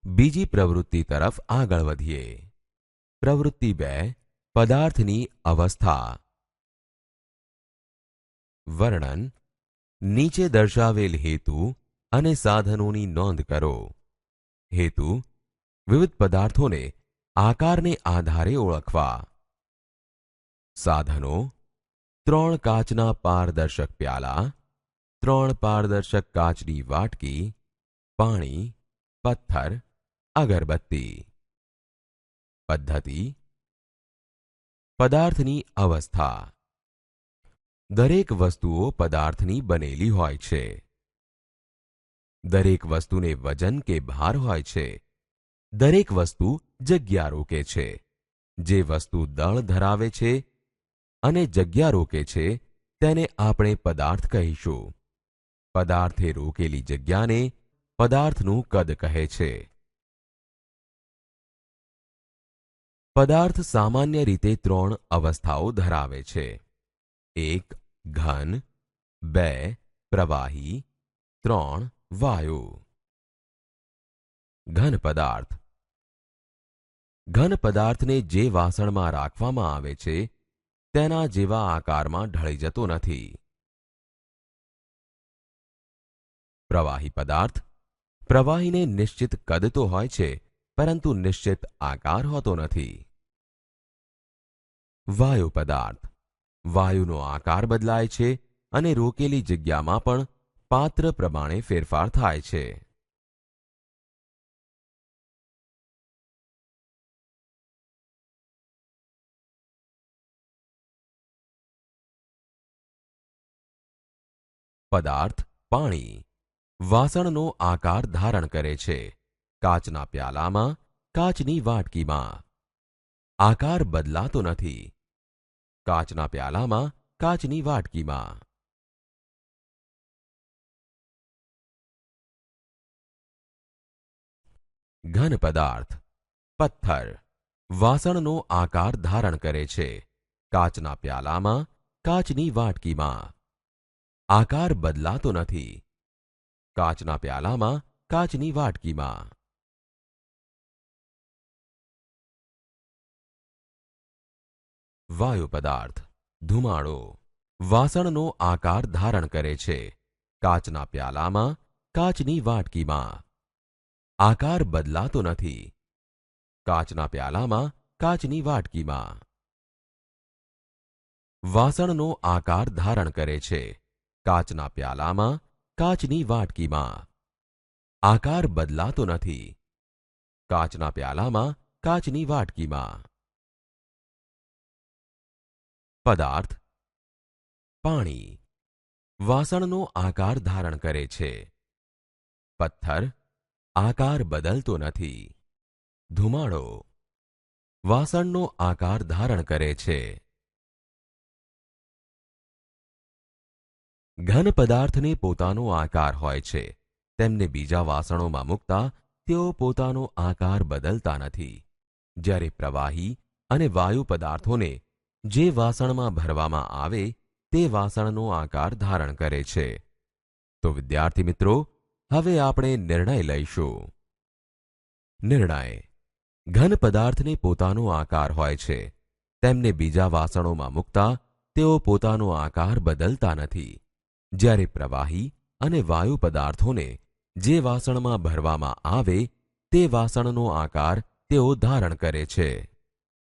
બીજી પ્રવૃત્તિ તરફ આગળ વધીએ. પ્રવૃત્તિ 2 પદાર્થની અવસ્થા. વર્ણન. નીચે દર્શાવેલ હેતુ અને સાધનોની નોંધ કરો. હેતુ: વિવિધ પદાર્થોને આકારને આધારે ઓળખવા. સાધનો: 3 કાચના પારદર્શક પ્યાલા, 3 પારદર્શક કાચની વાટકી, પાણી, પથ્થર, અગરબત્તી. પદ્ધતિ: પદાર્થની અવસ્થા. દરેક વસ્તુઓ પદાર્થની બનેલી હોય છે. દરેક વસ્તુને વજન કે ભાર હોય છે. દરેક વસ્તુ જગ્યા રોકે છે. જે વસ્તુ દળ ધરાવે છે અને જગ્યા રોકે છે તેને આપણે પદાર્થ કહીશું. પદાર્થે રોકેલી જગ્યાને પદાર્થનું કદ કહે છે. પદાર્થ સામાન્ય રીતે 3 અવસ્થાઓ ધરાવે છે. 1 ઘન, 2 પ્રવાહી, 3 વાયુ. ઘન પદાર્થ. ઘન પદાર્થને જે વાસણમાં રાખવામાં આવે છે તેના જેવા આકારમાં ઢળી જતો નથી. પ્રવાહી પદાર્થ. પ્રવાહીને નિશ્ચિત કદ તો હોય છે પરંતુ નિશ્ચિત આકાર હોતો નથી. વાયુ પદાર્થ. વાયુનો આકાર બદલાય છે અને રોકેલી જગ્યામાં પણ પાત્ર પ્રમાણે ફેરફાર થાય છે. પદાર્થ પાણી. વાસણનો આકાર ધારણ કરે છે. કાચના પ્યાલામાં, કાચની વાટકીમાં. આકાર બદલાતો નથી. કાચના પ્યાલામાં, કાચની વાટકીમાં. ઘન પદાર્થ. પથ્થર. વાસણનો આકાર ધારણ કરે છે. કાચના પ્યાલામાં, કાચની વાટકીમાં. આકાર બદલાતો નથી. કાચના પ્યાલામાં, કાચની વાટકીમાં. વાયુ પદાર્થ. ધુમાડો. વાસણનો આકાર ધારણ કરે છે. કાચના પ્યાલામાં, કાચની વાટકીમાં. આકાર બદલાતો નથી. કાચના પ્યાલામાં, કાચની વાટકીમાં. વાસણનો આકાર ધારણ કરે છે. કાચના પ્યાલામાં, કાચની વાટકીમાં. આકાર બદલાતો નથી. કાચના પ્યાલામાં, કાચની વાટકીમાં. પદાર્થ પાણી. વાસણનો આકાર ધારણ કરે છે. પથ્થર. આકાર બદલતો નથી. ધુમાડો. વાસણનો આકાર ધારણ કરે છે. ઘન પદાર્થને પોતાનો આકાર હોય છે. તેમને બીજા વાસણોમાં મૂકતા તેઓ પોતાનો આકાર બદલતા નથી. જ્યારે પ્રવાહી અને વાયુ પદાર્થોને જે વાસણમાં ભરવામાં આવે તે વાસણનો આકાર ધારણ કરે છે. તો વિદ્યાર્થી મિત્રો, હવે આપણે નિર્ણય લઈશું. નિર્ણય. ઘન પદાર્થને પોતાનો આકાર હોય છે. તેમને બીજા વાસણોમાં મૂકતા તેઓ પોતાનો આકાર બદલતા નથી. જ્યારે પ્રવાહી અને વાયુ પદાર્થોને જે વાસણમાં ભરવામાં આવે તે વાસણનો આકાર તેઓ ધારણ કરે છે.